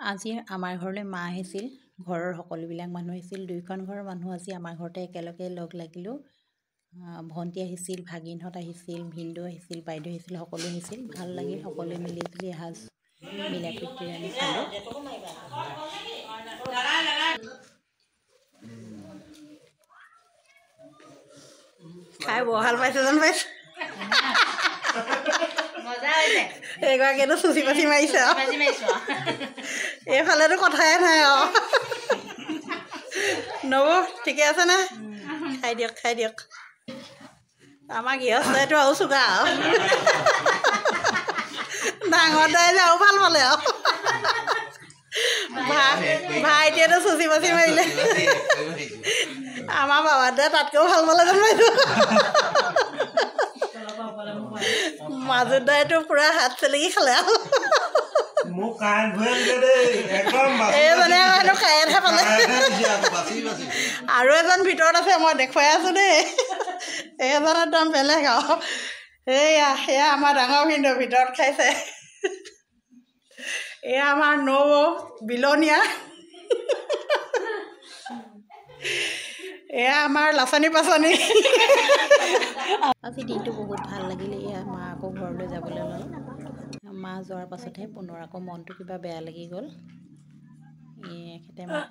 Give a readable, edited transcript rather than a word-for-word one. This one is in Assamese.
আজি আমাৰ ঘৰলৈ মা আহিছিল। ঘৰৰ সকলোবিলাক মানুহ আহিছিল। দুয়োখন ঘৰৰ মানুহ আজি আমাৰ ঘৰতে একেলগে লগ লাগিলোঁ। ভণ্টি আহিছিল, ভাগিনহঁত আহিছিল, ভিনদেউ আহিছিল, বাইদেউ আহিছিল, সকলো আহিছিল। ভাল লাগিল, সকলোৱে মিলি জুলি এসাঁজ মিলা প্ৰীতিৰে আমি খালোঁ। খাই বৰ ভাল পাইছে যেন পাইছে। এইগৰাকীয়েতো চুচি পাচি মাৰিছে আৰু এইফালেতো কথাই নাই আৰু নবৌ ঠিকে আছে নে? খাই দিয়ক খাই দিয়ক। আমাৰ গৃহস্থইটো আৰু চুকা আৰু ডাঙৰ দাই যে আৰু ভাল পালে আৰু ভাইটিয়েতো চুচি পাচি মাৰিলে। আমাৰ বাবাটোৱে তাতকৈও ভাল পালে যেন পাইছোঁ। মাজুত দাইটো পুৰা হাত চেলেকি খালে আৰু এইজনে খায়েহে পালে। আৰু এজন ভিতৰত আছে, মই দেখুৱাই আছোঁ দেই। এইজন একদম বেলেগ আৰু এয়া আমাৰ ডাঙৰ ভিনদেউ ভিতৰত খাইছে। এয়া আমাৰ নবৌ বিলনীয়া। এয়া আমাৰ লাচনি পাচনি। আজি দিনটো বহুত ভাল লাগিলে। এয়া মা আকৌ ঘৰলৈ যাবলৈ ল'লে। মা যোৱাৰ পাছতহে পুনৰ আকৌ মনটো কিবা বেয়া লাগি গ'ল। এখেতে মোক